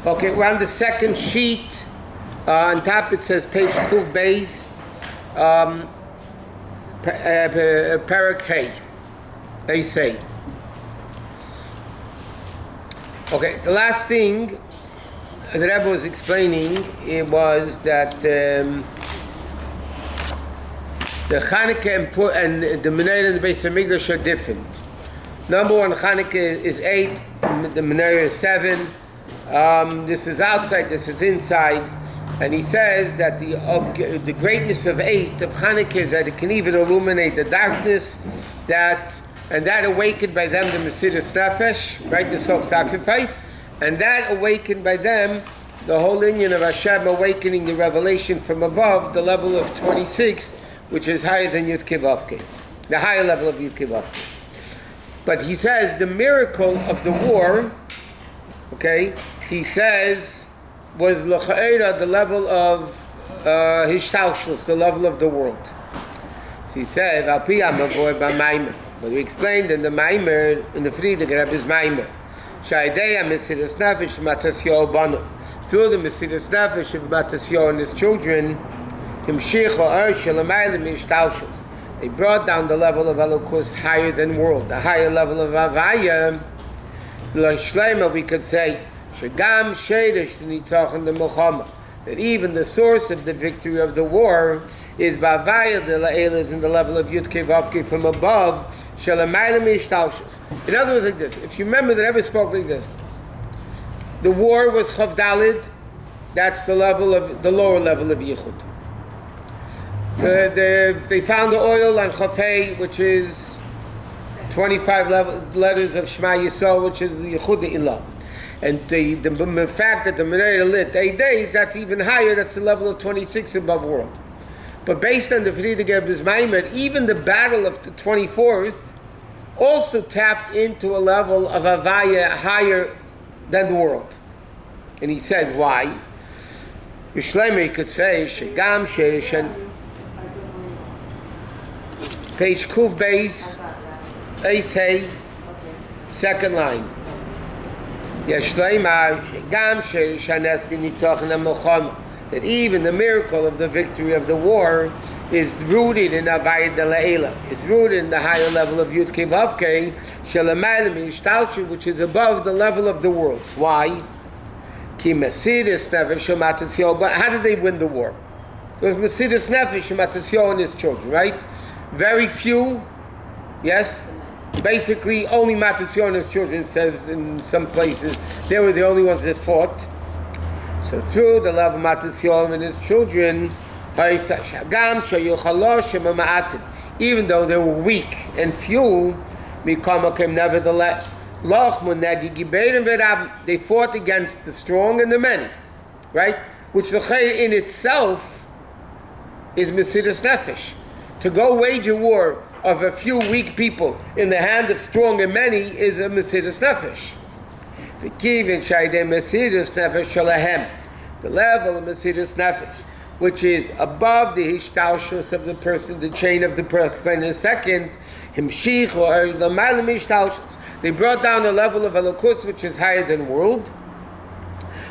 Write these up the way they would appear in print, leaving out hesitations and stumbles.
Okay, we're on the second sheet. On top it says page Kuv Beis, Parak Hey. They say. Okay, the last thing the Rebbe was explaining, it was that the Chanukah and the Menorah and the Beis Hamikdash are different. Number one, Chanukah is 8, the Menorah is 7. This is outside, this is inside. And he says that the greatness of 8 of Chanukah is that it can even illuminate the darkness, and that awakened by them the Mesiras Nefesh, right, the self-sacrifice, and that awakened by them the whole union of Hashem awakening the revelation from above, the level of 26, which is higher than Yud Kei Vav Kei, the higher level of Yud Kei Vav Kei. But he says the miracle of the war, okay, he says, was l'cha'era, the level of hishtalshlus, the level of the world. So he said, Al pi ha'mavor b'Maamar. But we explained in the Maamar, in the Friedrich Rebbe's Maamar, Sha'idei ha'mesiras nefesh matasyo banu. Through the mesiras nefesh of matasyo and his children, himshich ha'er shelamaylim hishtalshlus. They brought down the level of Elokus higher than world, the higher level of Havaya. L'shleima, we could say, Shagam Sheidish Nitzachon the Milchama, that even the source of the victory of the war is Bavaya the La'ela, is in the level of Yud Kei Vav Kei from above, Shalamaylam Ishtalshus. In other words, like this, if you remember, the Rebbe spoke like this. The war was Chavdalid, that's the level of the lower level of Yichud. They found the oil on Chafei, which is 25 letters of Shema Yisrael, which is the Yichud Ilah. And the fact that the Menorah lit 8 days, that's even higher, that's the level of 26 above world. But based on the Friedrich Rebbe's Maamar, even the battle of the 24th also tapped into a level of Havaya higher than the world. And he says, why? Yishlemer could say, Shegam Sherishan, page Kuv Beis, Eis Hey, second line. That even the miracle of the victory of the war is rooted in Havaya de La'ela. It's rooted in the higher level of Yud Kei Vav Kei, which is above the level of the worlds. Why? But how did they win the war? It was Mesiras Nefesh and his children, right? Very few, yes? Basically, only Matasyo and his children, says in some places, they were the only ones that fought. So through the love of Matasyo and his children, even though they were weak and few, nevertheless, they fought against the strong and the many, right? Which the Chayr in itself is Mesiras Nefesh. To go wage a war of a few weak people in the hand of strong and many is a Mesiras Nefesh. The level of Mesiras Nefesh, which is above the Hishtalshus of the person, the chain of the person, explain in a second, they brought down a level of Elokus which is higher than world.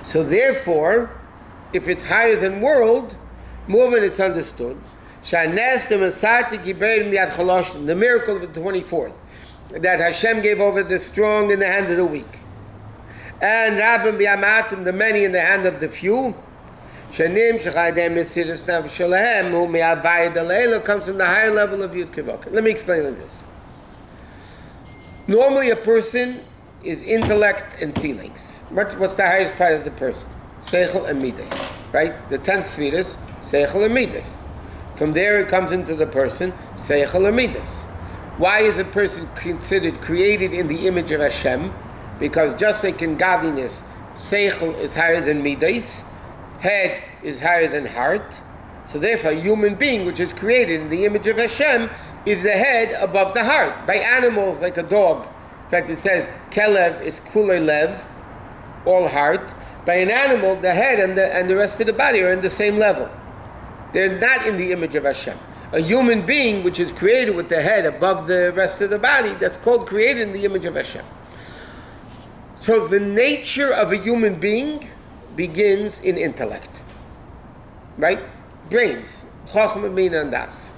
So therefore, if it's higher than world, more than it's understood, the miracle of the 24th, that Hashem gave over the strong in the hand of the weak, and Rabim b'Amatim, the many in the hand of the few, comes from the higher level of Yud Kei Vav Kei. Let me explain like this. Normally a person is intellect and feelings. What's the highest part of the person? Seichel and Midas, right? The 10 spheres, Seichel and Midas. From there it comes into the person, Seichel and Midas. Why is a person considered created in the image of Hashem? Because just like in godliness, Seichel is higher than Midas, head is higher than heart. So therefore a human being which is created in the image of Hashem is the head above the heart. By animals like a dog, in fact it says, Kelev is kulei lev, all heart. By an animal, the head and the rest of the body are in the same level. They're not in the image of Hashem. A human being which is created with the head above the rest of the body, that's called created in the image of Hashem. So the nature of a human being begins in intellect, right? Brains, Chochmah, Bina, and Das.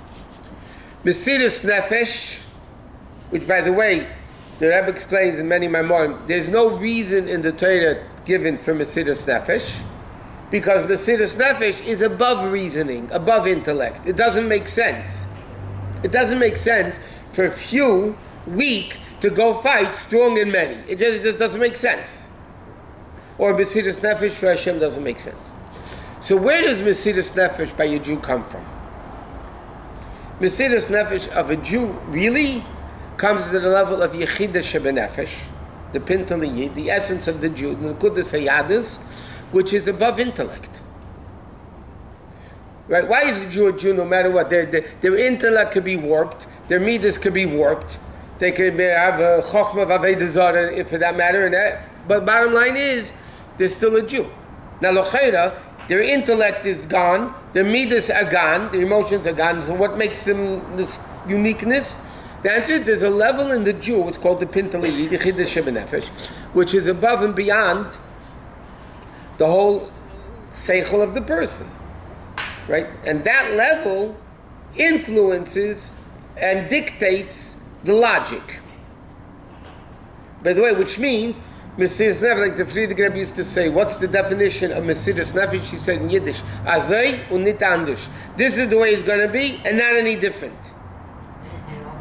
Mesiras Nefesh, which, by the way, the Rebbe explains in many Maamarim, there's no reason in the Torah given for Mesiras Nefesh, because Mesiras Nefesh is above reasoning, above intellect. It doesn't make sense. It doesn't make sense for few, weak, to go fight strong and many. It just doesn't make sense. Or Mesiras Nefesh for Hashem doesn't make sense. So where does Mesiras Nefesh by a Jew come from? Mesiras Nefesh of a Jew really comes to the level of Yechidah Shebenefesh, the Pintal Yid, the essence of the Jew, the Nekudas Hayadus, which is above intellect. Right? Why is the Jew a Jew no matter what? Their intellect could be warped, their midas could be warped, they could have a Chochmah V'Avodah Zarah, for that matter, but bottom line is, they're still a Jew. Now, L'cheira, their intellect is gone, their midas are gone, their emotions are gone, so what makes them this uniqueness? The answer is there's a level in the Jew, it's called the Pintal Yid, Yechidah Shebenefesh, which is above and beyond the whole seichel of the person, right? And that level influences and dictates the logic. By the way, which means, Mesiras Nefesh, like the Friedrich Rebbe used to say, what's the definition of Mesiras Nefesh? He said in Yiddish, Azay und nit anders. This is the way it's going to be, and not any different.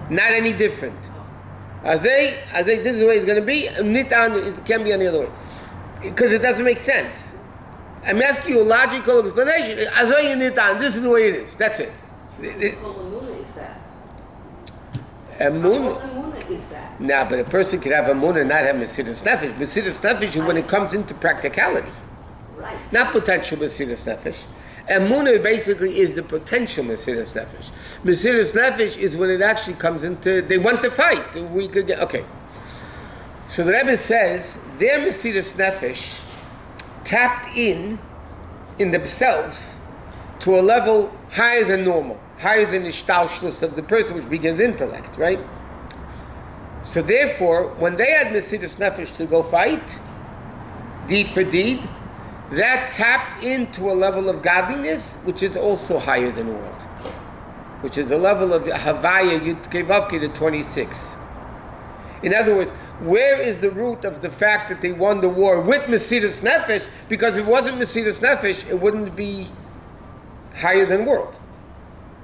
Not any different. Azay, this is the way it's going to be, and nit anders, it can't be any other way. Because it doesn't make sense. I'm asking you a logical explanation. Azay and nit anders, this is the way it is. That's it. Emunah is that. Emunah is that. Nah, but a person could have Emunah and not have Mesiras Nefesh. Mesiras Nefesh is when it comes into practicality. Right. Not potential Mesiras Nefesh. Emunah basically is the potential Mesiras Nefesh. Mesiras Nefesh is when it actually comes into, they want to fight. We could get, okay. So the Rebbe says, their Mesiras Nefesh tapped in themselves to a level higher than normal, higher than the shtalshlus of the person, which begins intellect, right? So therefore, when they had Mesiras Nefesh to go fight, deed for deed, that tapped into a level of godliness, which is also higher than the world, which is the level of Havaya Yud Kevavke to 26. In other words, where is the root of the fact that they won the war with Mesiras Nefesh? Because if it wasn't Mesiras Nefesh, it wouldn't be higher than world,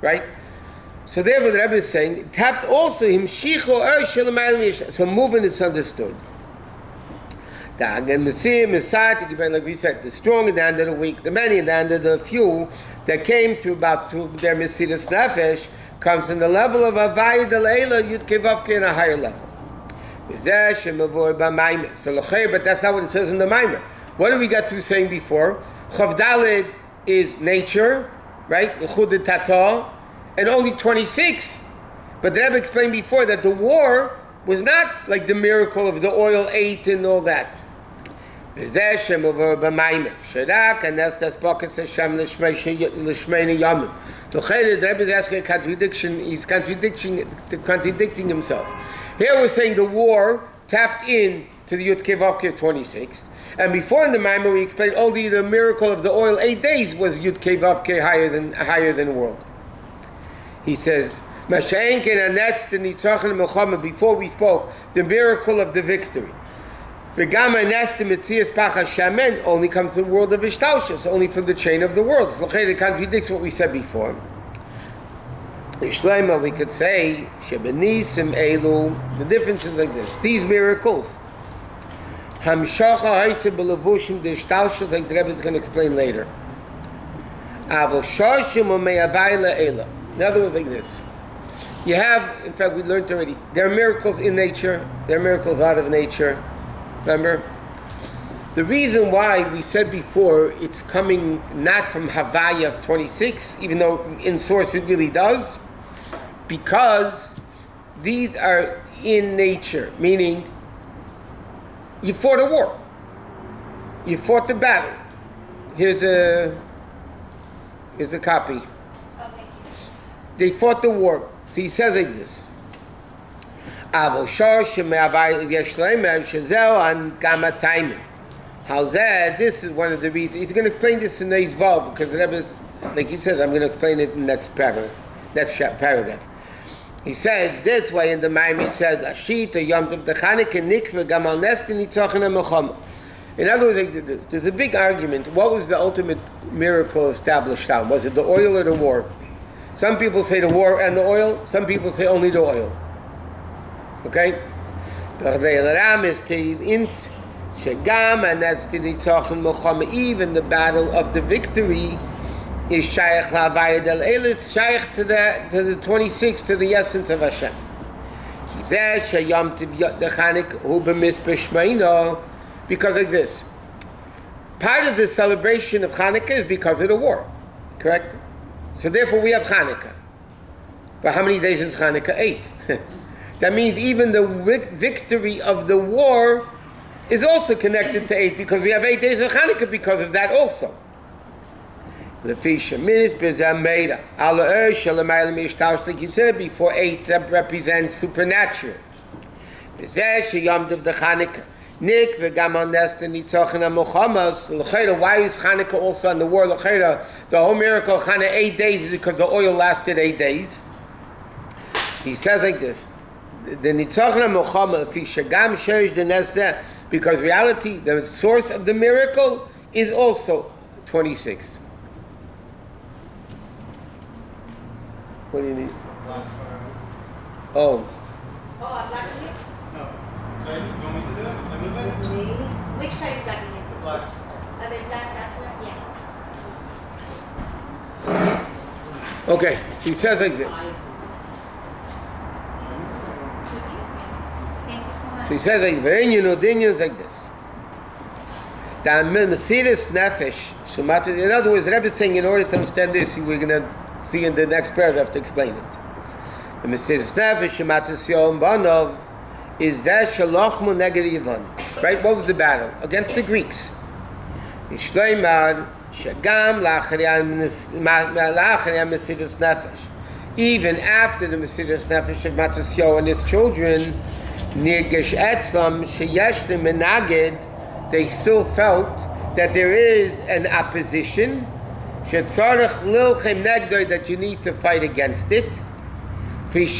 right? So therefore, the Rebbe is saying, it tapped also him shicho er. So movement is understood. Like we said, the strong and the under the weak, the many and the under the few that came through their Mesiras Nefesh comes in the level of Havaya Delayla Yud Kevavke in a higher level. So but that's not what it says in the Maamar. What did we get through saying before? Chavdalid is nature, right? Chud Tata, and only 26. But the Rebbe explained before that the war was not like the miracle of the oil 8 and all that. And that's pocket says Shem Lishmeini Yamim. So the Rebbe is asking a contradiction. He's contradicting himself. Here we're saying the war tapped in to the Yud Kevavke 26, and before in the Maamar we explained only the miracle of the oil 8 days was Yud Kevavke higher than the world. He says, and that's the Nitzachon Melchama. Before we spoke, the miracle of the victory. Only comes to the world of Ishtalshus, only from the chain of the worlds. It contradicts what we said before. Shlema, we could say, Shebenisim Elu, the difference is like this. These miracles, Hamshacha Haisa Belavushim, the Ishtalshus, like the Rebbe is going to explain later. Avo Shoshim Ume'avayla Ela. In other words, like this. You have, in fact, we learned already, there are miracles in nature, there are miracles out of nature. Remember? The reason why we said before it's coming not from Havaya of 26, even though in source it really does, because these are in nature, meaning you fought a war, you fought the battle. Here's a copy. Okay. They fought the war. So he says like this. How's that? This is one of the reasons. He's going to explain this in Neis Vav, because the Rebbe, like he says, I'm going to explain it in the next paragraph. He says this way in the Maamar, he says, Ashita Yom Tov the Chanukah Nikva Gamal Nestin Nitzachon HaMelchama. In other words, there's a big argument. What was the ultimate miracle established on? Was it the oil or the war? Some people say the war and the oil. Some people say only the oil. Okay? And that's the Nitzachon Melchama. Even the battle of the victory is shaykh la'avayad el el. It's shaykh to the 26, to the essence of Hashem. Because of this. Part of the celebration of Chanukah is because of the war. Correct? So therefore we have Chanukah. But how many days is Chanukah? 8. That means even the victory of the war is also connected to 8, because we have 8 days of Chanukah because of that also. Like you said before, 8 that represents supernatural. Nick v'gamal nestin nitzachon hamelchama. Why is Chanukah also on the war? The whole miracle of Chanukah 8 days is because the oil lasted 8 days. He says like this: the nitzachon hamelchama fi shagam sheish the neseh, because reality, the source of the miracle, is also 26. What do you need? Oh. Oh, I'm black in here? No. Okay, you want me to do it? Let me do it? Which kind is black in here? Black. Are they black, that one? Yeah. Okay, so he says like this. Thank you so much. So he says like this. In other words, the Rebbe is saying, in order to understand this, we're going to see in the next paragraph to explain it. The Mesiris Nefesh Shematis Yom Banov is that Shalachmu Neged Yevon. Right? What was the battle? Against the Greeks. Shneerson Shagam La'acharian Mesiris Nefesh. Even after the Mesiris Nefesh of Matasyo and his children, Nirgesh Etzlam Sheyeshlim Menaged, they still felt that there is an opposition, Shetzarech Lilchem Negdoi, that you need to fight against it. Meaning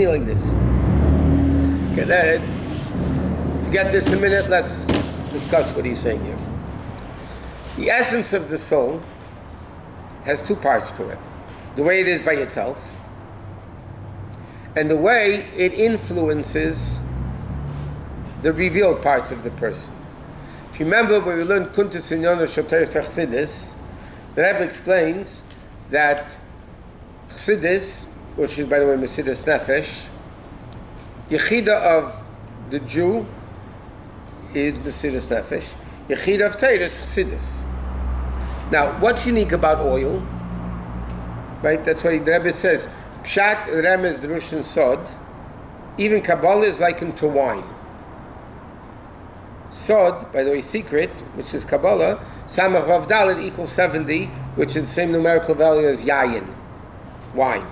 like this. Okay, forget this a minute, let's discuss what he's saying here. The essence of the soul has 2 parts to it. The way it is by itself, and the way it influences the revealed parts of the person. If you remember when we learned Kuntus Inyon Shoteres Chassidus, the Rebbe explains that Chassidus, which is by the way Mesiris Nefesh, Yechida of the Jew is Mesiris Nefesh, Yechida of Torah is Chassidus. Now, what's unique about oil? Right, that's what the Rebbe says. Pshat, Remez, Drush, and Sod. Even Kabbalah is likened to wine. Sod, by the way, secret, which is Kabbalah, Samach Vav Dalet equals 70, which is the same numerical value as Yayin, wine.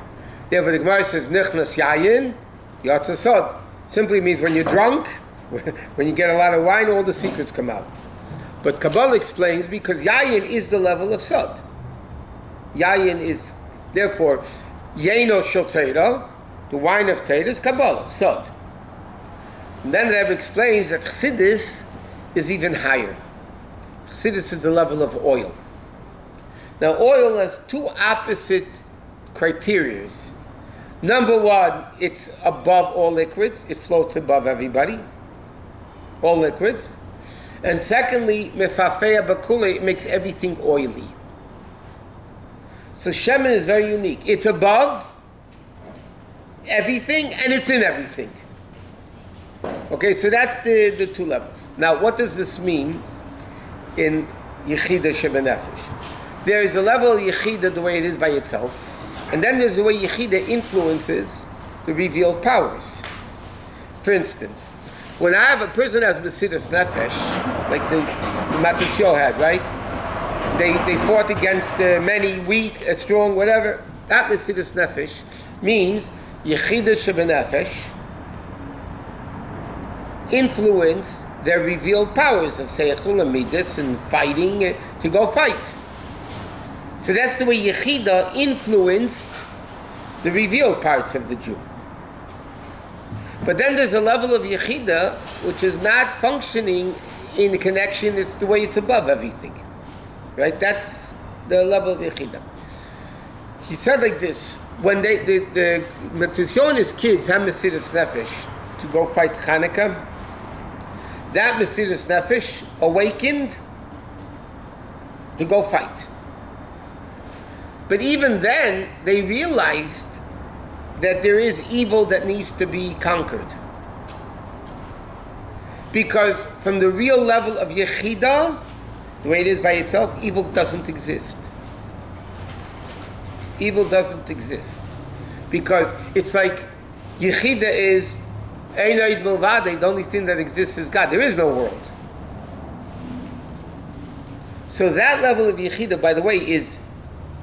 Therefore, the Gemara says, Nichnas Yayin, Yatza Sod. Simply means when you're drunk, when you get a lot of wine, all the secrets come out. But Kabbalah explains, because Yayin is the level of Sod. Yayin is, therefore, Yaino Shel Torah, the wine of Torah is Kabbalah, Sod. And then the Rebbe explains that Chassidus is even higher. Chassidus is the level of oil. Now, oil has 2 opposite criteria. Number 1, it's above all liquids. It floats above everybody. All liquids. And secondly, mefafeya bakule, it makes everything oily. So Shemen is very unique. It's above everything and it's in everything. Okay, so that's the 2 levels. Now, what does this mean in Yechida Shebenefesh? There is a level of Yechida the way it is by itself, and then there's the way Yechida influences the revealed powers. For instance, when I have a person who has Mesiris Nefesh, like the Matasyo had, right? They fought against many, weak, strong, whatever. That Mesiris Nefesh means Yechida Shebenefesh influence their revealed powers of Seichel and Midas and fighting to go fight. So that's the way Yechida influenced the revealed parts of the Jew. But then there's a level of Yechida which is not functioning in the connection, it's the way it's above everything. Right? That's the level of Yechida. He said like this, when the Matisyonis kids have Mesiras Nefesh to go fight Chanukah, that Mesiras Nefesh awakened to go fight. But even then, they realized that there is evil that needs to be conquered. Because from the real level of Yechida, the way it is by itself, evil doesn't exist. Evil doesn't exist. Because it's like Yechida is Einoid Milvade, the only thing that exists is God. There is no world. So that level of Yechida, by the way, is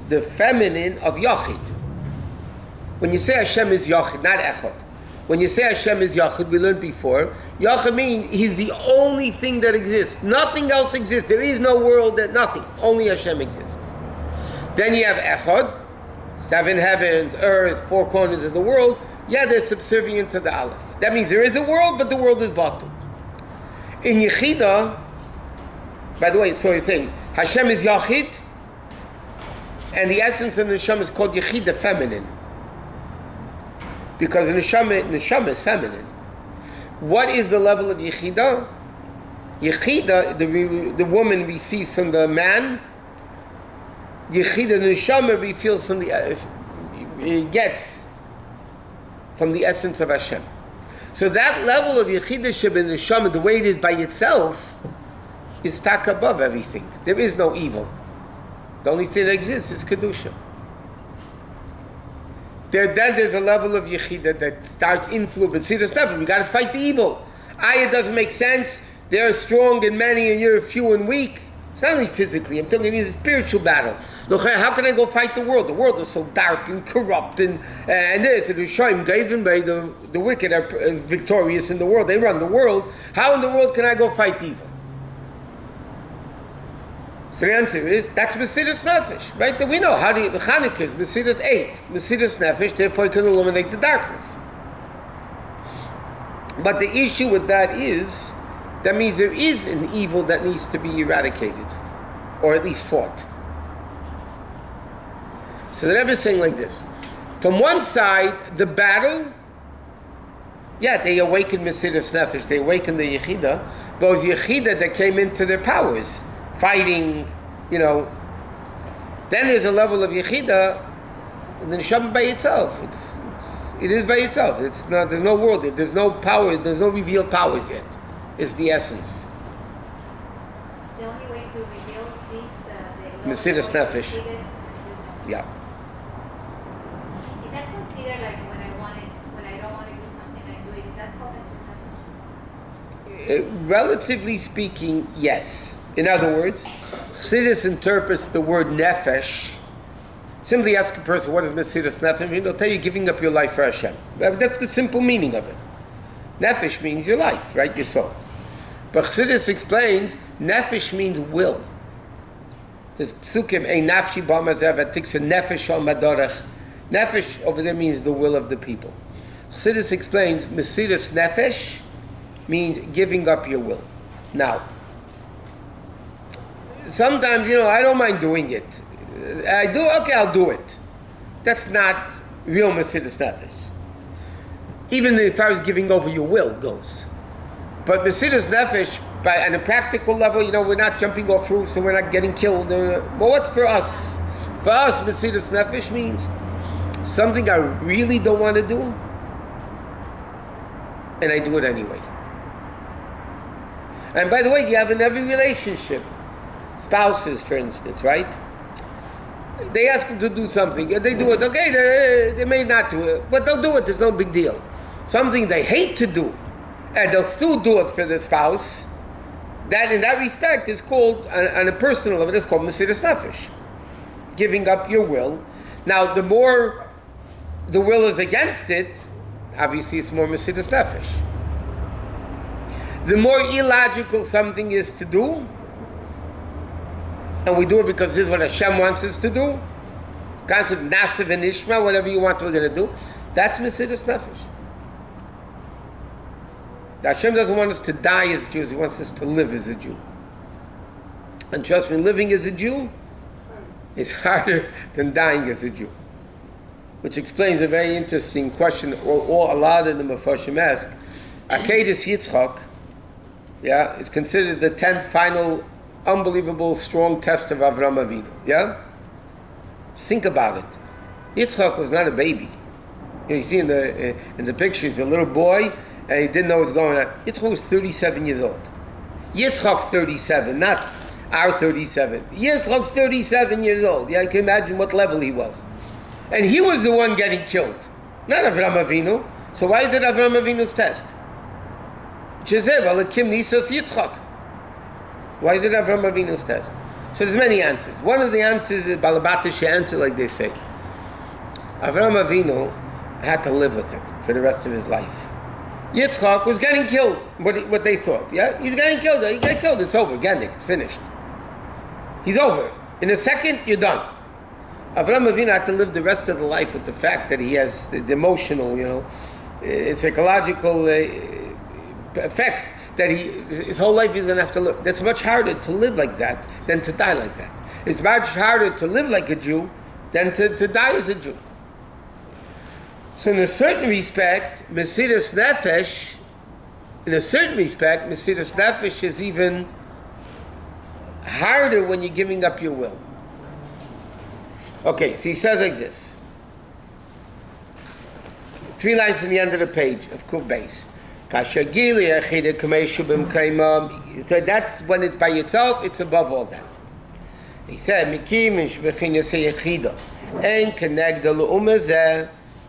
the feminine of Yachid. When you say Hashem is Yachid, not Echad. When you say Hashem is Yachid, we learned before, Yachid means He's the only thing that exists. Nothing else exists. There is no world, that nothing. Only Hashem exists. Then you have Echad, 7 heavens, earth, 4 corners of the world. Yeah, they're subservient to the Aleph. That means there is a world, but the world is bottom. In Yechida, by the way, so he's saying, Hashem is Yachid, and the essence of the Neshama is called Yechida, feminine. Because the Neshama is feminine. What is the level of Yechida? Yechida, the woman receives from the man. Yechida, the Neshama feels from gets from the essence of Hashem. So that level of Yechida Sheb in the Neshama, the way it is by itself, is stuck above everything. There is no evil. The only thing that exists is Kedusha. Then there's a level of Yechida that starts influencing the stuff. We got to fight the evil. Ayah doesn't make sense. They're strong and many, and you're few and weak. It's not only physically. I'm talking about the spiritual battle. Look, how can I go fight the world? The world is so dark and corrupt, and this. And the Rishonim given by the wicked are victorious in the world. They run the world. How in the world can I go fight evil? So the answer is, that's Mesiras Nefesh, right? That we know. How do you, the Chanukah is Mesiras 8. Mesiras Nefesh, therefore it can illuminate the darkness. But the issue with that is, that means there is an evil that needs to be eradicated, or at least fought. So the Rebbe is saying like this. From one side, the battle, yeah, they awakened Mesiras Nefesh, they awakened the Yechida, those Yechida that came into their powers, fighting, Then there's a level of Yechida, and the Neshama by itself. It is by itself. It's not. There's no world. There's no power. There's no revealed powers yet. It's the essence. The only way to reveal these, Mesiras Nefesh. Yeah. Is that considered like when I don't want to do something, I do it? Is that called Mesiras Nefesh? Relatively speaking, yes. In other words, Chassidus interprets the word nefesh. Simply ask a person, what is Mesiras Nefesh? They'll tell you giving up your life for Hashem. That's the simple meaning of it. Nefesh means your life, right? Your soul. But Chassidus explains, nefesh means will. There's psukim, ein nafshi b'amazev atiksa nefesh al madorech. Nefesh over there means the will of the people. Chassidus explains, Mesiras Nefesh means giving up your will. Now, sometimes, I don't mind doing it. I'll do it. That's not real Mesiras Nefesh. Even if I was giving over your will, goes. But Mesiras Nefesh, on a practical level, we're not jumping off roofs and we're not getting killed. Well, what's for us? For us, Mesiras Nefesh means something I really don't want to do, and I do it anyway. And by the way, you have in every relationship, spouses, for instance, right? They ask them to do something, they do it. Okay, they may not do it, but they'll do it. There's no big deal. Something they hate to do, and they'll still do it for the spouse. That, in that respect, is called, on a personal level, it's called Mesiras Nefesh, giving up your will. Now, the more the will is against it, obviously, it's more Mesiras Nefesh. The more illogical something is to do, and we do it because this is what Hashem wants us to do, concept Nasiv and Ishma, whatever you want we're going to do, that's Mesiras Nefesh. Hashem doesn't want us to die as Jews, He wants us to live as a Jew. And trust me, living as a Jew is harder than dying as a Jew. Which explains a very interesting question, or a lot of the Mefarshim ask. Akedas Yitzchak, is considered the 10th final, unbelievable, strong test of Avraham Avinu. Just think about it. Yitzchak was not a baby. You see in the picture, he's a little boy, and he didn't know what's going on. Yitzchak was 37 years old. Yitzchak's 37, not our 37. Yitzchak's 37 years old. You can imagine what level he was. And he was the one getting killed, not Avraham Avinu. So why is it Avraham Avinu's test? Why is it Avraham Avinu's test? So there's many answers. One of the answers is Balabatish answer, like they say. Avraham Avinu had to live with it for the rest of his life. Yitzchak was getting killed, what they thought. He's getting killed. He got killed. It's over. Gendik. It's finished. He's over. In a second, you're done. Avraham Avinu had to live the rest of the life with the fact that he has the emotional, psychological effect that his whole life he's going to have to live. That's much harder to live like that than to die like that. It's much harder to live like a Jew than to die as a Jew. So in a certain respect, Mesiras Nefesh is even harder when you're giving up your will. Okay, so he says like this. 3 lines in the end of the page of Kuf Beis. So that's when it's by itself, it's above all that. He said,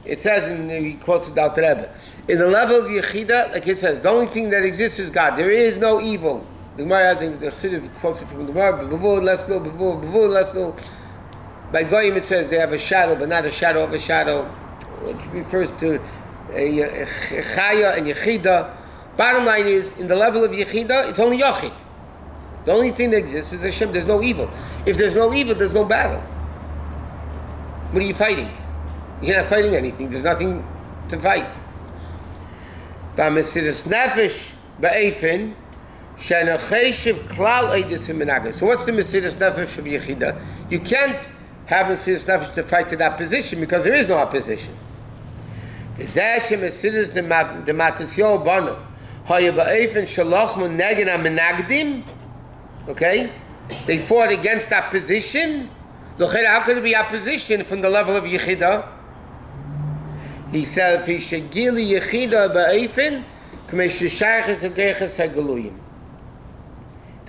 it says, he quotes it out to Rebbe, in the level of Yechida, like it says, the only thing that exists is God. There is no evil. The Gemara quotes it from the Gemara, by Goyim it says they have a shadow, but not a shadow of a shadow, which refers to Chaya and Yechida. Bottom line is, in the level of Yechida, it's only Yochid. The only thing that exists is Hashem. There's no evil. If there's no evil, there's no battle. What are you fighting? You're not fighting anything. There's nothing to fight. So what's the Mesiras Nefesh of Yechida? You can't have Mesiras Nefesh to fight to that position because there is no opposition. Okay? They fought against that position. How could it be opposition from the level of Yechida? He said, the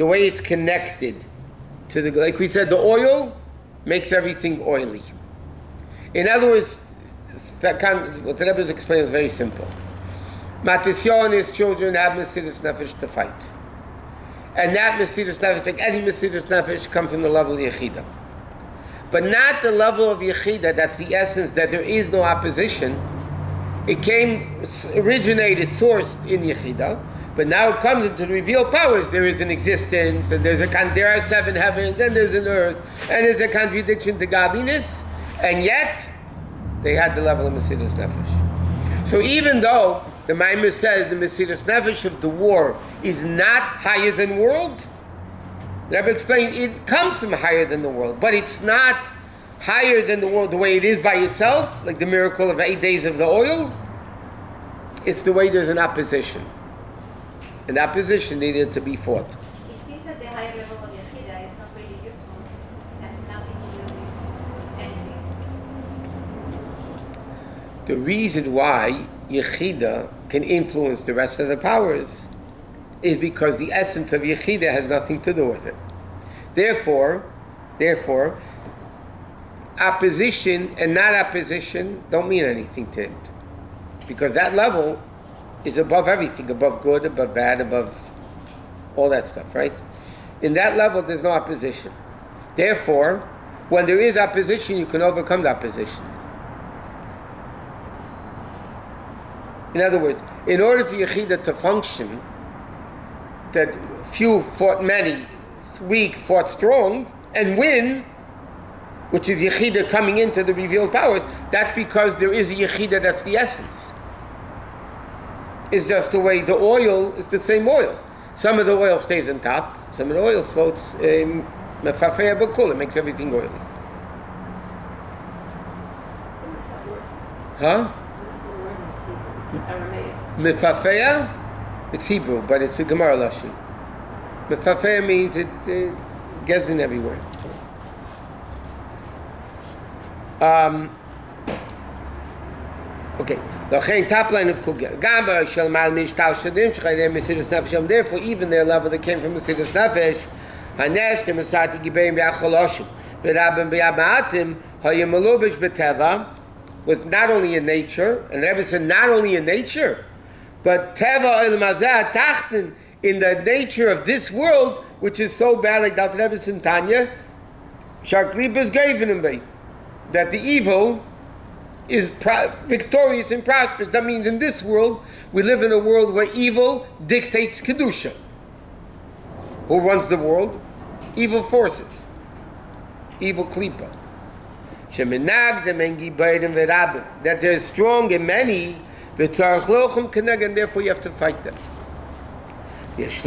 way it's connected to the, like we said, the oil makes everything oily. In other words, what the Rebbe is explaining is very simple. Matisyon and his children have Mesiras Nefesh to fight. And that Mesiras Nefesh, like any Mesiras Nefesh, comes from the level of Yechida. But not the level of Yechida, that's the essence, that there is no opposition. It originated, sourced in Yechida, but now it comes into the revealed powers. There is an existence, and there are 7 heavens, and there's an earth, and there's a contradiction to godliness, and yet they had the level of Mesiras Nefesh. So even though the Maamar says the Mesiras Nefesh of the war is not higher than world, the Rebbe explained it comes from higher than the world, but it's not higher than the world the way it is by itself, like the miracle of 8 days of the oil. It's the way there's an opposition. And the opposition needed to be fought. It seems that the higher level of Yechida is not really useful. It has nothing to do with anything. The reason why Yechida can influence the rest of the powers is because the essence of Yechida has nothing to do with it. Therefore, opposition and not opposition don't mean anything to it. Because that level is above everything, above good, above bad, above all that stuff, right? In that level, there's no opposition. Therefore, when there is opposition, you can overcome the opposition. In other words, in order for Yechida to function, that few fought many, weak fought strong, and win, which is Yechida coming into the revealed powers, that's because there is a Yechida that's the essence. It's just the way the oil is the same oil. Some of the oil stays on top, some of the oil floats, mefafea b'kul, it makes everything oily. Huh? Mefafea? It's Hebrew, but it's a Gemara Lashon. Mefafea means it gets in everywhere. Okay. Top line of Kugel. Gamba shall mal mishtal shadim shchayim mesidus nefesh. Therefore, even their level that came from mesidus nefesh, hanesh kemasati gibeim b'acholoshim v'rabim b'yamatim hayim melubish b'teva, was not only in nature, and Rebbe said not only in nature, but teva el mazah tachten, in the nature of this world, which is so bad, like Dr. Rebbe Sintanya, Sharklib is given him by, that the evil is victorious and prosperous. That means in this world, we live in a world where evil dictates Kedusha. Who runs the world? Evil forces. Evil Klipa. That they're strong and many, and therefore you have to fight them. This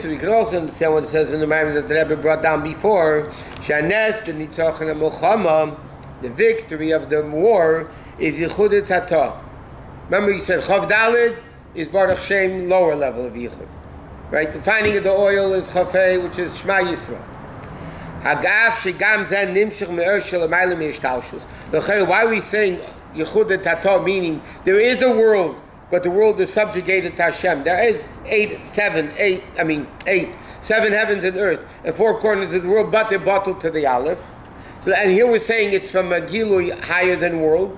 we can also understand what it says in the Maamarim that the Rebbe brought down before. The victory of the war is Yichud Tata. Remember he said Chav Dalid is Baruch Shem, lower level of Yichud. Right? The finding of the oil is Chafei, which is Shema Yisrael. Why are we saying Yichud Tata, meaning there is a world, but the world is subjugated to Hashem. There is 7 heavens and earth, and 4 corners of the world, but they're bottled to the Aleph. So, and here we're saying it's from a Gilui higher than world.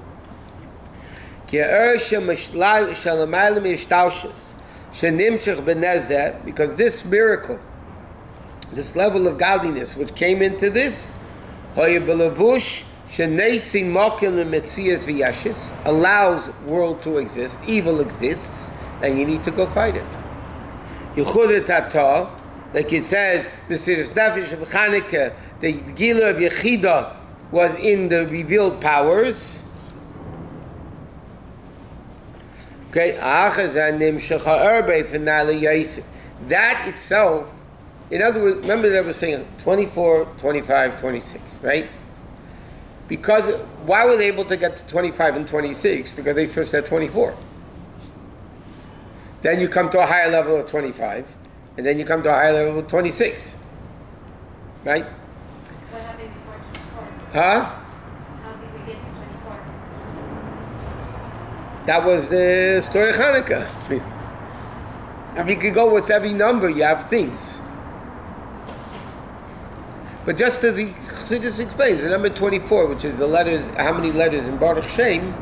Because this miracle, this level of godliness which came into this, allows world to exist, evil exists, and you need to go fight it. Like it says, the Gila of Yechida was in the revealed powers. Okay, that itself, in other words, remember that I was saying 24, 25, 26, right? Because, why were they able to get to 25 and 26? Because they first had 24. Then you come to a higher level of 25, and then you come to a higher level of 26. Right? What happened before 24? Huh? How did we get to 24? That was the story of Chanukah. If you could go with every number, you have things. But just as the Chassidus explains, the number 24, which is the letters, how many letters in Baruch Shem,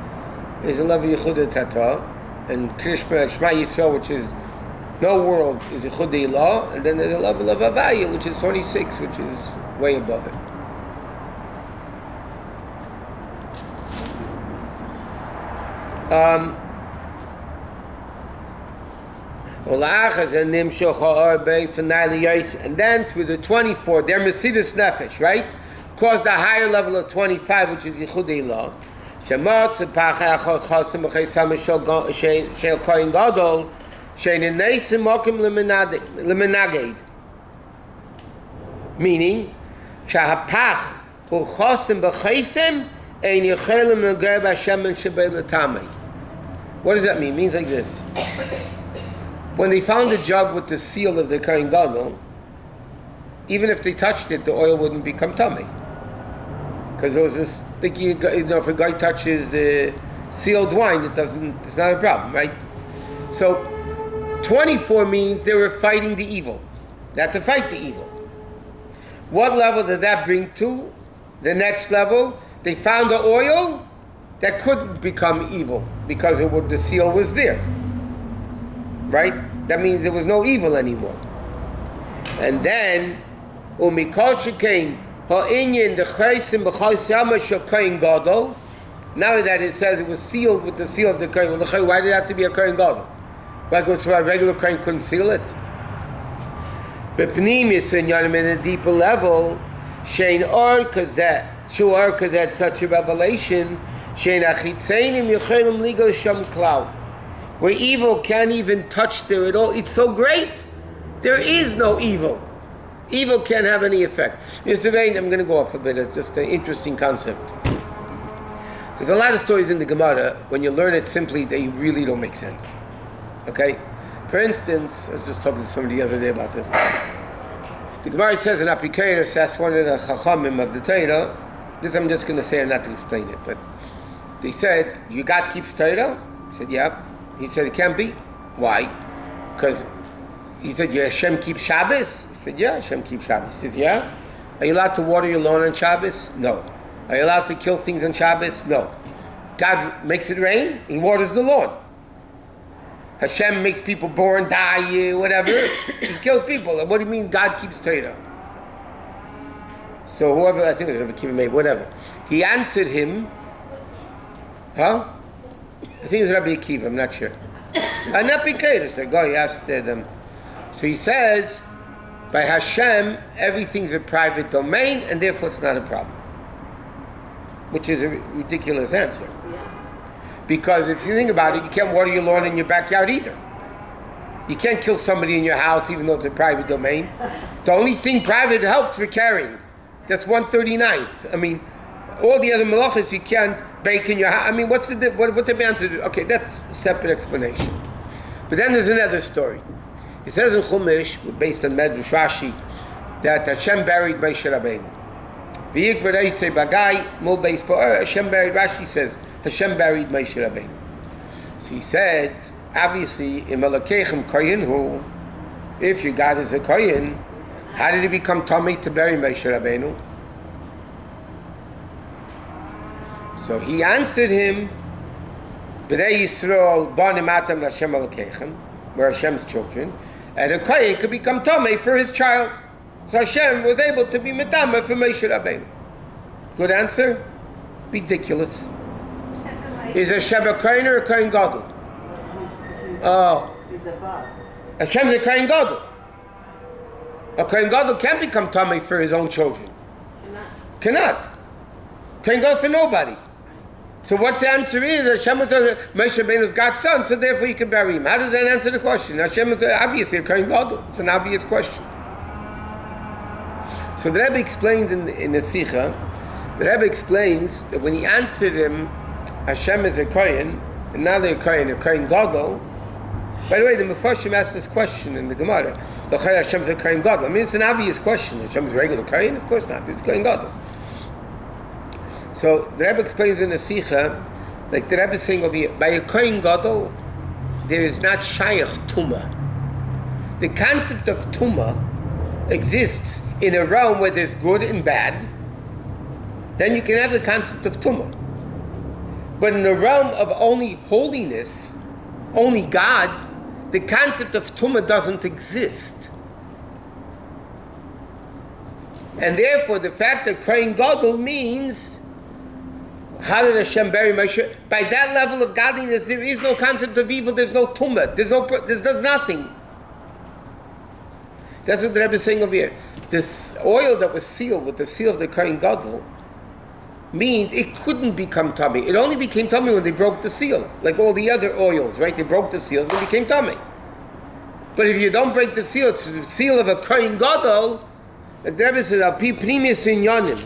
is the level of Yichud Tata, and Krishma, Shema Yisrael, which is no world, is Yichud Ilah, and then there's a level of Avaya, which is 26, which is way above it. And then through the 24, they're Mesidus Nefesh, right? Caused the higher level of 25, which is Yichud Ilah. Meaning, what does that mean? It means like this. When they found the jug with the seal of the Kohen Gadol, even if they touched it, the oil wouldn't become tummy. Because there was this, if a guy touches the sealed wine, it's not a problem, right? So, 24 means they were fighting the evil. They had to fight the evil. What level did that bring to? The next level, they found the oil that couldn't become evil because the seal was there. Right? That means there was no evil anymore. And then, umikol shekain ha'inyan dechaysim b'chaysim shekain gadol. Now that it says it was sealed with the seal of the Kohen, why did it have to be a Kohen Gadol? Like what's why a regular kohen couldn't seal it. But pnimis in a deeper level, shein or kazet, shu or kazet such a revelation, shein achitzeinim yochelim legal sham cloud, where evil can't even touch there at all. It's so great. There is no evil. Evil can't have any effect. I'm going to go off a bit. It's just an interesting concept. There's a lot of stories in the Gemara. When you learn it simply, they really don't make sense. Okay? For instance, I was just talking to somebody the other day about this. The Gemara says in Apikaris, that's one of the Chachamim of the Torah. This I'm just going to say and not to explain it. But they said, you God keeps Torah? He said, yeah. He said, it can't be. Why? Because he said, yeah, Hashem keeps Shabbos? He said, yeah, Hashem keeps Shabbos. He said, yeah. Are you allowed to water your lawn on Shabbos? No. Are you allowed to kill things on Shabbos? No. God makes it rain, He waters the lawn. Hashem makes people born, die, whatever. He kills people. What do you mean God keeps Torah? So whoever, I think it was Rabbi Akiva, whatever. He answered him, huh? I think it was Rabbi Akiva, I'm not sure. Not because the guy asked them. So he says, by Hashem, everything's a private domain, and therefore it's not a problem. Which is a ridiculous answer. Because if you think about it, you can't water your lawn in your backyard either. You can't kill somebody in your house even though it's a private domain. The only thing private helps for carrying. That's 139th. I mean, all the other malachas you can't bake in your house. I mean, what's the answer? Okay, that's a separate explanation. But then there's another story. It says in Chumash, based on Medrash Rashi, that Hashem buried Moshe Rabbeinu. Hashem buried, Rashi says, Hashem buried Moshe Rabbeinu. So he said, obviously, if your God is a kohen, how did he become Tomei to bury Moshe Rabbeinu? So he answered him, B'nai Yisrael banim atam Hashem Elokeichem, where Hashem's children, and a kohen could become Tomei for his child. So Hashem was able to be Metama for Moshe Rabbeinu. Good answer? Ridiculous. Is Hashem a kohen or a kohen gadol? He's above. Hashem's a kohen gadol. A kohen gadol can't become Tomei for his own children. Cannot. Kohen gadol for nobody. So what's the answer is? Hashem was Moshe Rabbeinu's God's son, so therefore he can bury him. How does that answer the question? Hashem is obviously a kohen gadol. It's an obvious question. So the Rebbe explains in the Sikha, the Rebbe explains that when he answered him, Hashem is a kohen, and now they're a kohen gadol. By the way, the Mefarshim asked this question in the Gemara. Hashem is a kohen gadol. I mean, it's an obvious question. Hashem is a regular kohen? Of course not. It's kohen gadol. So the Rebbe explains in the Sikha, like the Rebbe is saying over here, by a kohen gadol, there is not shayach tumah. The concept of tumah exists in a realm where there's good and bad. Then you can have the concept of tumah. But in the realm of only holiness, only God, the concept of tumah doesn't exist. And therefore, the fact that kohen gadol means, how did Hashem bury Moshe? By that level of godliness, there is no concept of evil. There's no tumah. There's nothing. That's what the Rebbe is saying over here. This oil that was sealed with the seal of the kohen gadol means it couldn't become tummy. It only became tummy when they broke the seal, like all the other oils, right? They broke the seal, they became tummy. But if you don't break the seal, it's the seal of a kohen gadol. Like the Rebbe says, "Al pi pnimis inyanim,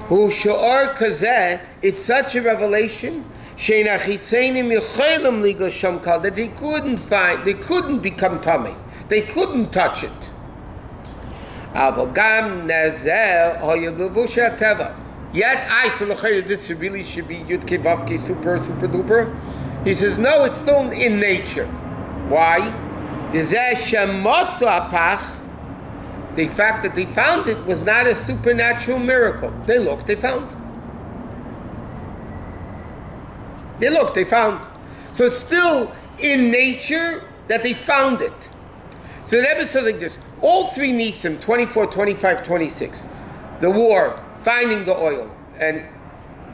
hu sho'ar kazeh." It's such a revelation that they couldn't become tummy. They couldn't touch it. Yet this really should be Yudke Vavke super duper. He says, no, it's still in nature. Why? The fact that they found it was not a supernatural miracle. They looked, they found. They looked, they found. So it's still in nature that they found it. So the Rebbe says like this, all three Nisim, 24, 25, 26, the war, finding the oil, and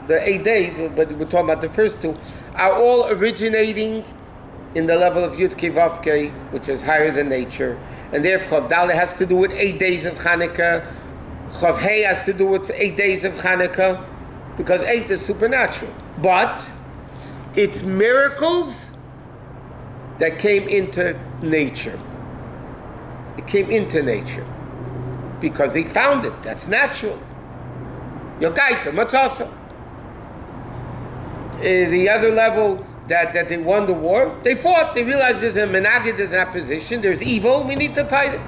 the 8 days, but we're talking about the first two, are all originating in the level of Yud Kei Vav Kei, which is higher than nature, and therefore Chav Dalet has to do with 8 days of Chanukah. Chav Hei has to do with 8 days of Chanukah, because 8 is supernatural. But it's miracles that came into nature. It came into nature because they found it. That's natural. Yogaita, Matzasa. The other level that they won the war, they fought. They realized there's a menagid, there's an opposition, there's evil, we need to fight it.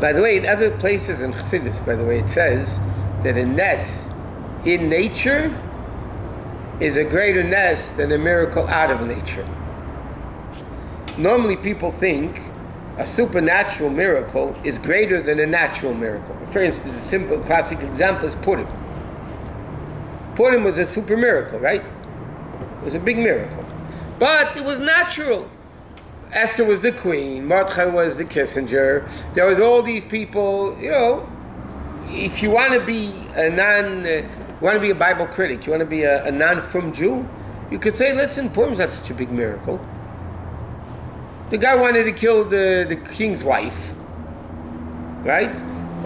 By the way, in other places in Chassidus, by the way, it says that a nes in nature is a greater nes than a miracle out of nature. Normally people think a supernatural miracle is greater than a natural miracle. For instance, a simple classic example is Purim. Purim was a super miracle, right? It was a big miracle. But it was natural. Esther was the queen, Mordechai was the Kissinger. There was all these people, if you want to be a Bible critic, you want to be a non-from Jew, you could say, listen, Purim's not such a big miracle. The guy wanted to kill the king's wife, right?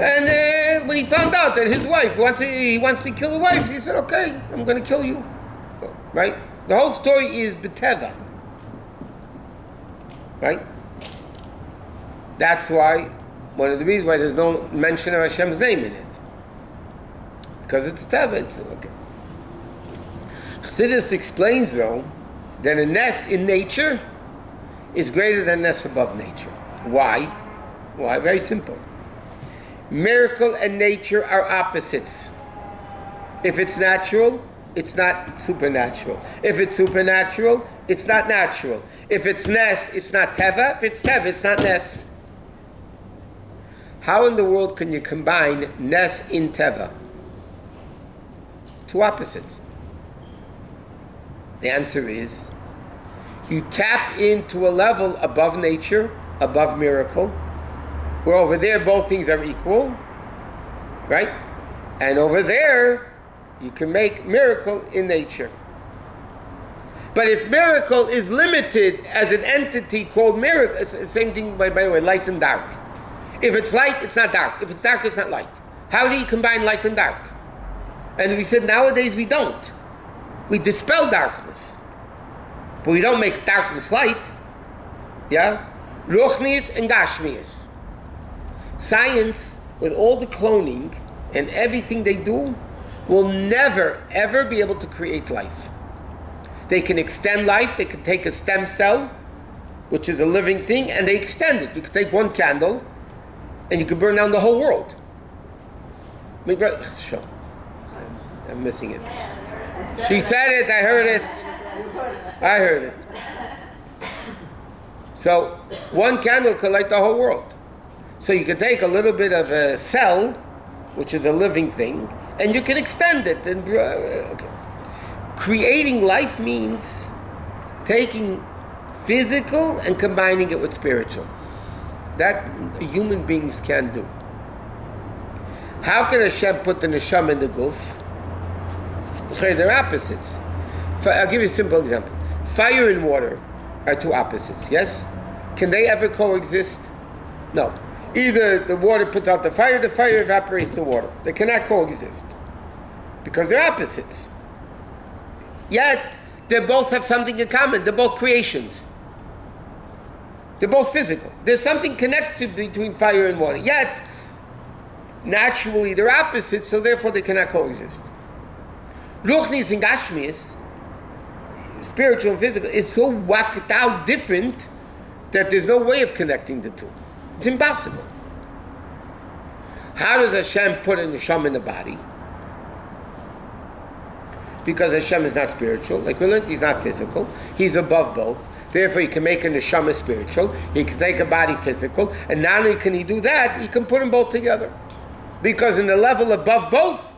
And when he found out that his wife he wants to kill the wife, he said, okay, I'm going to kill you, right? The whole story is B'teva, right? That's why, one of the reasons why there's no mention of Hashem's name in it. Because it's Teva, it's okay. Chassidus explains, though, that a nes in nature is greater than nes above nature. Why? Why? Very simple. Miracle and nature are opposites. If it's natural, it's not supernatural. If it's supernatural, it's not natural. If it's nes, it's not teva. If it's teva, it's not nes. How in the world can you combine nes in teva? Two opposites. The answer is, you tap into a level above nature, above miracle, where over there both things are equal, right? And over there, you can make miracle in nature. But if miracle is limited as an entity called miracle, it's the same thing, by the way, light and dark. If it's light, it's not dark. If it's dark, it's not light. How do you combine light and dark? And we said nowadays we don't. We dispel darkness. But we don't make darkness light. Yeah? Ruchnius and Gashmius. Science, with all the cloning and everything they do, will never, ever be able to create life. They can extend life. They can take a stem cell, which is a living thing, and they extend it. You can take one candle, and you can burn down the whole world. I'm missing it. She said it, I heard it. I heard it. So, one candle could light the whole world. So you can take a little bit of a cell, which is a living thing, and you can extend it. And okay. Creating life means taking physical and combining it with spiritual. That human beings can do. How can Hashem put the neshama in the guf? They're opposites. I'll give you a simple example. Fire and water are two opposites, yes? Can they ever coexist? No. Either the water puts out the fire evaporates the water. They cannot coexist because they're opposites. Yet, they both have something in common. They're both creations. They're both physical. There's something connected between fire and water. Yet, naturally, they're opposites, so therefore they cannot coexist. Ruchnis and Gashmis, spiritual and physical, is so whacked out different that there's no way of connecting the two. It's impossible. How does Hashem put a neshama in the body? Because Hashem is not spiritual. Like we learned, He's not physical. He's above both. Therefore, He can make a neshama spiritual. He can take a body physical. And not only can He do that, He can put them both together. Because in the level above both,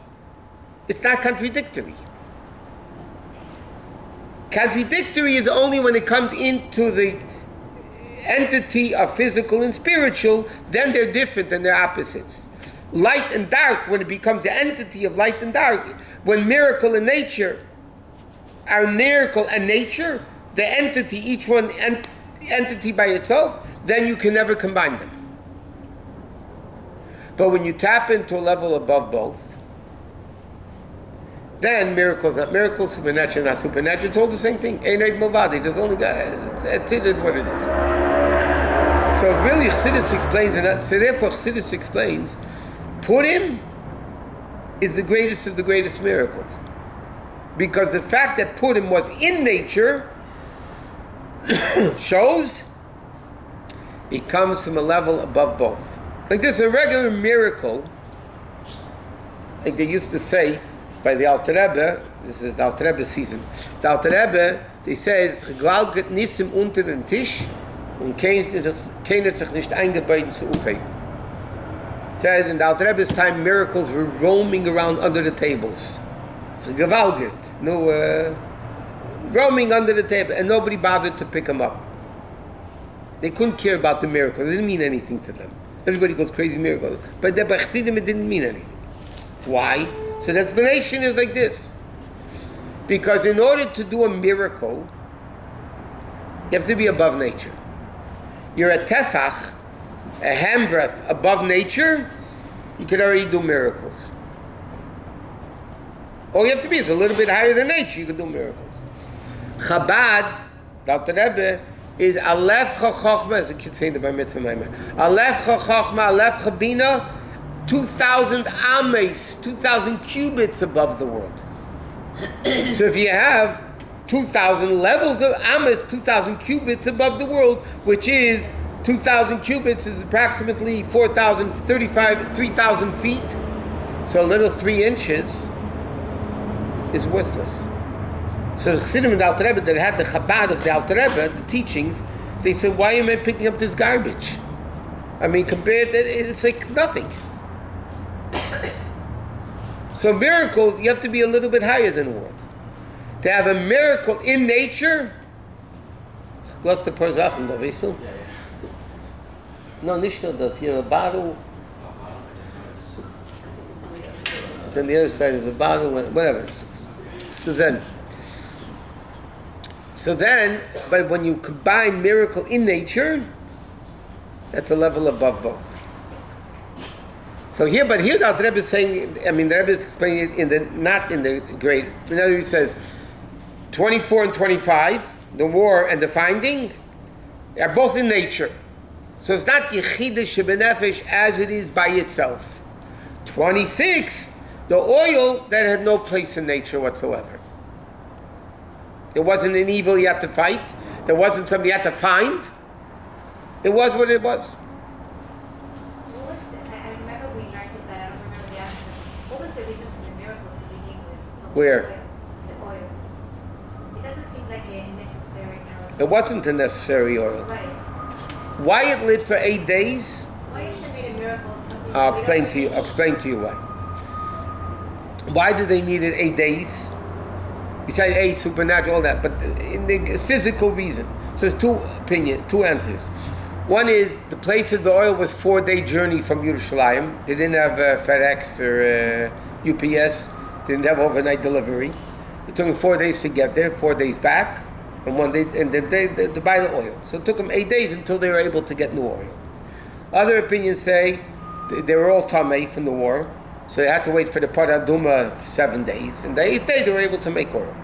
it's not contradictory. Contradictory is only when it comes into the entity of physical and spiritual, then they're different and they're opposites. light and dark, when it becomes the entity of light and dark, when miracle and nature are miracle and nature, the entity, each one entity by itself, then you can never combine them. But when you tap into a level above both, then miracles, not miracles, supernatural, not supernatural, it's all the same thing. Einay Movadi, there's only God, it is what it is. So really Chassidus explains, and so therefore Chassidus explains, Purim is the greatest of the greatest miracles. Because the fact that Purim was in nature shows it comes from a level above both. Like this, a regular miracle, like they used to say by the Alter Rebbe, this is the Alter Rebbe season. The Alter Rebbe, they say, es gewalget nisim unter den Tisch und keiner sich nicht eingebeuten zu aufheben. Says in the Alter Rebbe's time, miracles were roaming around under the tables. It's gewalget, roaming under the table, and nobody bothered to pick them up. They couldn't care about the miracles. It didn't mean anything to them. Everybody goes crazy miracles. But the Chassidim, it didn't mean anything. Why? So the explanation is like this. Because in order to do a miracle, you have to be above nature. You're a tefach, a handbreadth above nature, you can already do miracles. All you have to be is a little bit higher than nature, you can do miracles. Chabad, Dr. Rebbe, is Aleph Chochma, as the kids say in the Bar Mitzvah Maamar. Aleph Chochma, Aleph Chabina, 2,000 ames, 2,000 cubits above the world. So if you have 2,000 levels of ames, 2,000 cubits above the world, which is 2,000 cubits is approximately 3,000 feet. So a little 3 inches is worthless. So the Chassidim and the Alter Rebbe that had the Chabad of the Alter Rebbe, the teachings, they said, why am I picking up this garbage? I mean, compared to, it's like nothing. So miracles, you have to be a little bit higher than the world. To have a miracle in nature, what's the Perzachem, da weißt du? No, nicht nur das. Here a bottle. Then the other side is a bottle, whatever. So then, but when you combine miracle in nature, that's a level above both. So here the Rebbe is saying, I mean, the Rebbe is explaining it not in the great. In other words, he says, 24 and 25, the war and the finding, are both in nature. So it's not Yechidah Shebenefesh as it is by itself. 26, the oil that had no place in nature whatsoever. It wasn't an evil you had to fight. There wasn't something you had to find. It was what it was. I remember we learned it, but I don't remember the answer. What was the reason for the miracle to begin with? Where? The oil. It doesn't seem like a necessary miracle. It wasn't a necessary oil. Right. Why it lit for 8 days? Why should be a miracle of something? I'll explain to you why. Why did they need it 8 days? Besides 8, supernatural, all that, but in the physical reason. So there's two answers. One is the place of the oil was 4-day journey from Yerushalayim. They didn't have FedEx or UPS. They didn't have overnight delivery. It took them 4 days to get there, 4 days back, and 1 day, and then they buy the oil. So it took them 8 days until they were able to get new oil. Other opinions say they were all tamei from the war, so they had to wait for the Paraduma 7 days, and the 8th day they were able to make oil.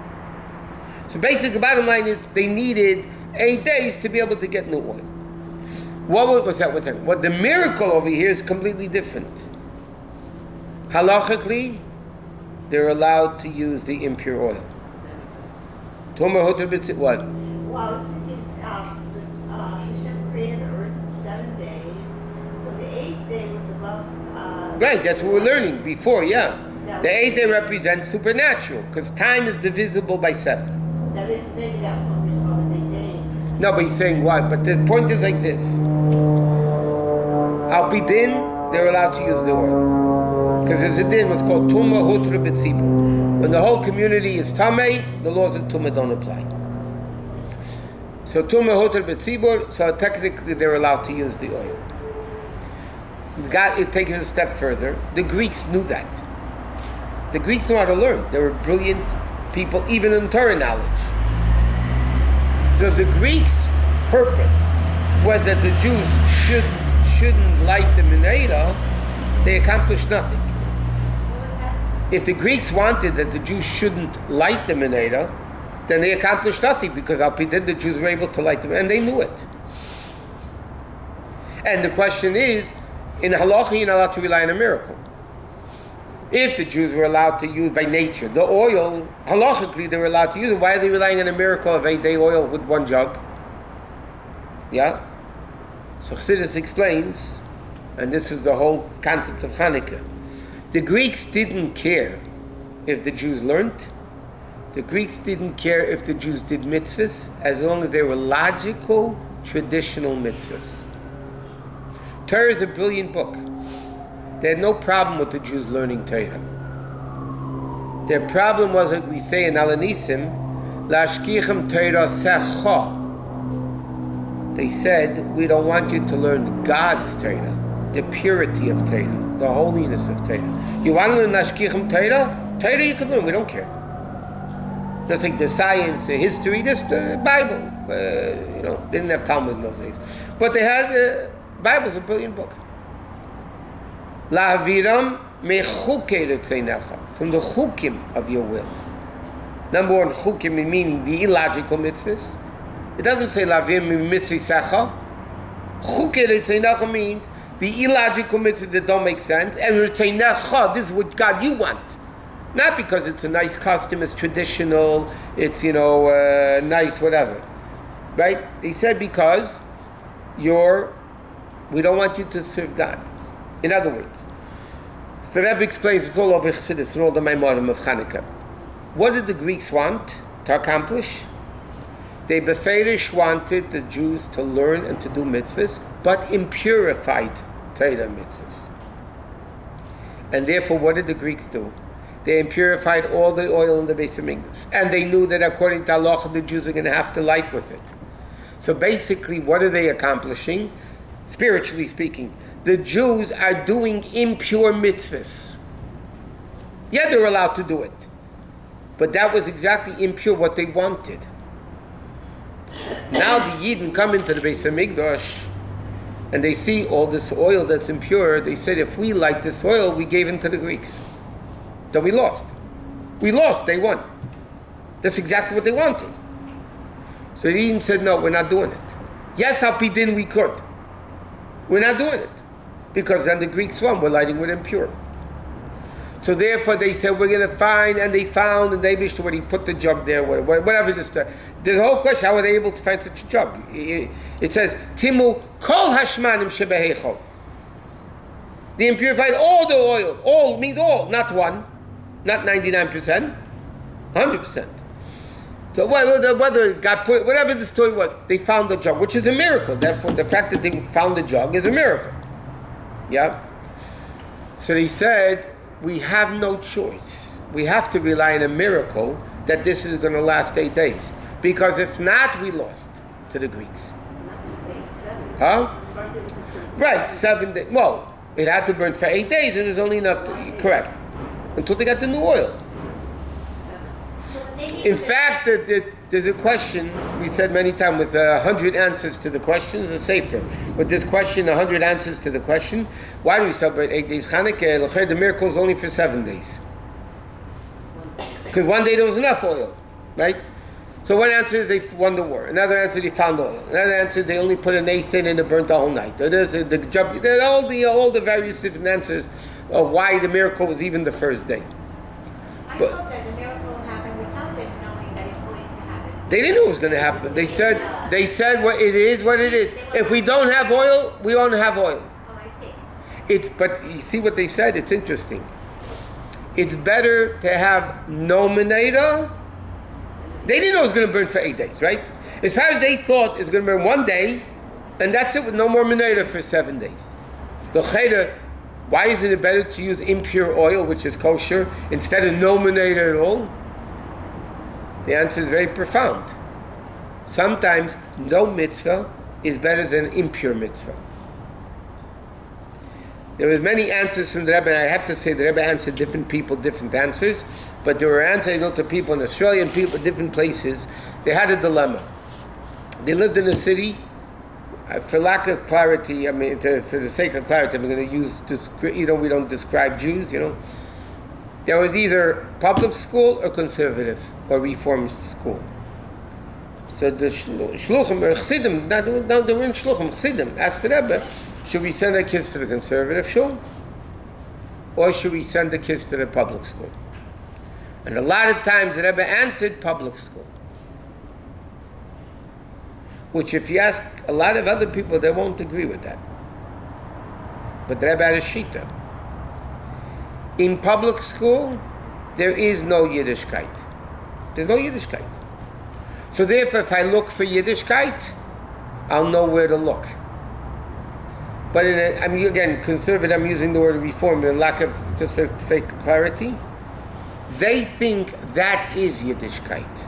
So basically, the bottom line is they needed 8 days to be able to get new oil. What's that? What the miracle over here is completely different. Halachically, they're allowed to use the impure oil. Tomer Hotel what? Well, Hashem created the earth in 7 days, so the 8th day was above. Right, that's what we're learning before, yeah. The 8th day represents supernatural, because time is divisible by 7. That is, maybe that's what we're supposed to say days. No, but he's saying what? But the point is like this. Al Pidin, they're allowed to use the oil. Because there's a din, what's called Tumah Hutra B'tzibur. When the whole community is Tamei, the laws of Tumah don't apply. So Tumah Hutra B'tzibur, so technically they're allowed to use the oil. it takes it a step further. The Greeks knew that. The Greeks knew how to learn. They were brilliant people, even in Torah knowledge. So if the Greeks' purpose was that the Jews shouldn't light the menorah, they accomplished nothing. What was that? If the Greeks wanted that the Jews shouldn't light the menorah, then they accomplished nothing, because al pi din the Jews were able to light them, and they knew it. And the question is, in halacha, you're not allowed to rely on a miracle. If the Jews were allowed to use by nature the oil, halachically they were allowed to use it. Why are they relying on a miracle of 8-day oil with one jug? Yeah? So Chassidus explains, and this is the whole concept of Chanukah. The Greeks didn't care if the Jews learned. The Greeks didn't care if the Jews did mitzvahs, as long as they were logical, traditional mitzvahs. Torah is a brilliant book. They had no problem with the Jews learning Torah. Their problem was, like we say in Alanisim, Lashkichem Torah Secha. They said, we don't want you to learn God's Torah, the purity of Torah, the holiness of Torah. You want to learn Lashkichem Torah? Torah you can learn, we don't care. Just like the science, the history, just the Bible. They didn't have Talmud in those days. But they had, Bible's a brilliant book. La'aviram mechukei retzeinecha, from the chukim of your will. Number one, chukim meaning the illogical mitzvahs. It doesn't say la'aviram mitzvah. Chukei retzeinecha means the illogical mitzvahs that don't make sense, and retzeinecha, this is what God you want. Not because it's a nice custom, it's traditional, it's nice, whatever. Right? He said because we don't want you to serve God. In other words, the Rebbe explains it's all over Chassidus and all the Maamarim of Chanukah. What did the Greeks want to accomplish? They beferish wanted the Jews to learn and to do mitzvahs, but impurified Torah mitzvahs. And therefore, what did the Greeks do? They impurified all the oil in the Beis Hamikdash. And they knew that according to Allah, the Jews are going to have to light with it. So basically, what are they accomplishing? Spiritually speaking, the Jews are doing impure mitzvahs. Yeah, they're allowed to do it. But that was exactly impure what they wanted. Now the Yidden come into the Beis Hamikdash and they see all this oil that's impure. They said, if we light this oil, we gave in to the Greeks. Then we lost. We lost, they won. That's exactly what they wanted. So the Yidden said, no, we're not doing it. Yes, al pi din we could. We're not doing it. Because then the Greeks won, we're lighting with impure. So therefore they said, we're going to find, and they found, and they wished where he put the jug there, whatever. There's a whole question, how were they able to find such a jug? It says, Timu kol hashmanim shebeheichol. They impurified all the oil. All means all, not one, not 99%, 100%. So whether it got put, whatever the story was, they found the jug, which is a miracle. Therefore, the fact that they found the jug is a miracle. Yeah? So they said, we have no choice. We have to rely on a miracle that this is going to last 8 days. Because if not, we lost to the Greeks. Huh? Right, 7 days. Well, it had to burn for 8 days, and it was only enough to, correct. Until they got the new oil. In fact, there's a question, we said many times, with 100 answers to the question, it's a sefer. With this question, 100 answers to the question, why do we celebrate 8 days Chanukah? The miracle is only for 7 days. Because one day there was enough oil, right? So one answer is they won the war. Another answer, they found oil. Another answer, they only put an eighth in and it burnt the whole night. There's all the various different answers of why the miracle was even the first day. I thought that the miracle happened without them knowing that it's going to happen. They didn't know it was going to happen. They said what it is, what it is. If we don't have oil, we don't have oil. Oh, I see. But you see what they said? It's interesting. It's better to have no menorah. They didn't know it was going to burn for 8 days, right? As far as they thought it's going to burn one day, and that's it, with no more menorah for 7 days. Why isn't it better to use impure oil, which is kosher, instead of no menorah at all? The answer is very profound. Sometimes no mitzvah is better than impure mitzvah. There was many answers from the Rebbe, and I have to say the Rebbe answered different people, different answers, but there were answers to people in Australia and people in different places. They had a dilemma. They lived in a city, for lack of clarity, for the sake of clarity, I'm going to use, we don't describe Jews, There was either public school or conservative or reform school. So the shluchim or chassidim, now they were in shluchim, chassidim, asked the Rebbe, should we send our kids to the conservative shul? Or should we send the kids to the public school? And a lot of times the Rebbe answered public school. Which if you ask a lot of other people, they won't agree with that. But the Rebbe had a shita. In public school, there is no Yiddishkeit. There's no Yiddishkeit. So therefore, if I look for Yiddishkeit, I'll know where to look. But again, conservative, I'm using the word reform in lack of, just for sake of clarity. They think that is Yiddishkeit.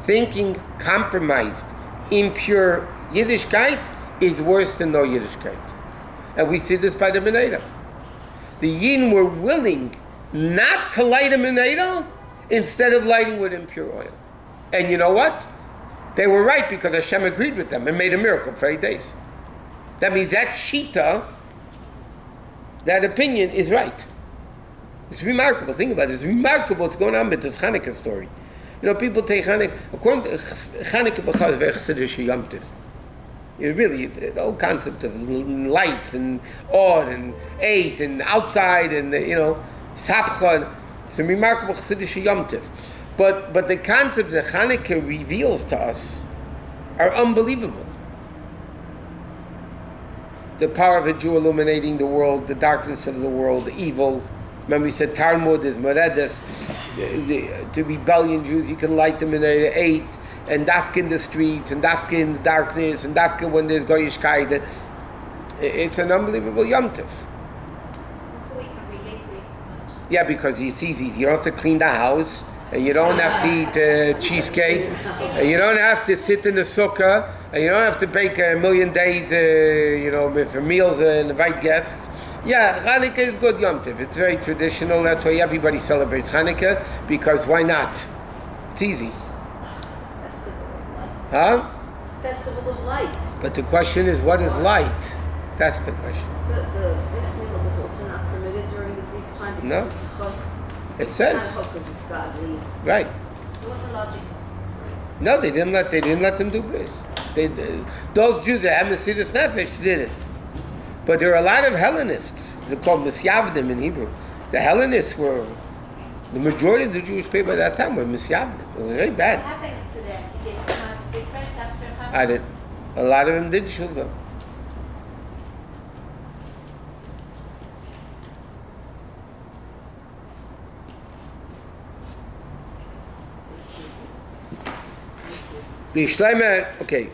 Thinking compromised, impure Yiddishkeit is worse than no Yiddishkeit. And we see this by the Menachem. The Yin were willing not to light a menorah instead of lighting with impure oil. And you know what? They were right because Hashem agreed with them and made a miracle for 8 days. That means that shita, that opinion is right. It's remarkable. Think about it. It's remarkable what's going on with this Chanukah story. People take Chanukah, according to Chanukah b'chaz v'echsedesh yomtiv. Really, the whole concept of lights and odd and 8 and outside and, sapcha, it's a remarkable Chassidish yomtiv. But the concepts that Chanukah reveals to us are unbelievable. The power of a Jew illuminating the world, the darkness of the world, the evil. Remember we said Talmud is Meredes, to rebellion Jews, you can light them in 8, and dafka in the streets, and dafka in the darkness, and dafka when there's Goyishkeit. It's an unbelievable Yom Tov. So we can relate to it so much. Yeah, because it's easy. You don't have to clean the house, and you don't have to eat cheesecake, and you don't have to sit in the sukkah, and you don't have to bake a million days, for meals and invite guests. Yeah, Chanukah is good Yom Tov. It's very traditional. That's why everybody celebrates Chanukah, because why not? It's easy. Festival of light. Huh? It's a festival of light. But the question is, what is light? That's the question. This meal was also not permitted during the Greeks' time because No. it's a chok. It says. It's not because it's godly. Right. It was a logic. No, they didn't let them do this. Those Jews that have Mesiras Nefesh did it. But there are a lot of Hellenists. They're called Misyavdim in Hebrew. The Hellenists were, the majority of the Jewish people at that time were Misyavdim. It was very What bad. happened to them? Did they come out different after Hanukkah? A lot of them did Shuvah. The Shleimer, okay.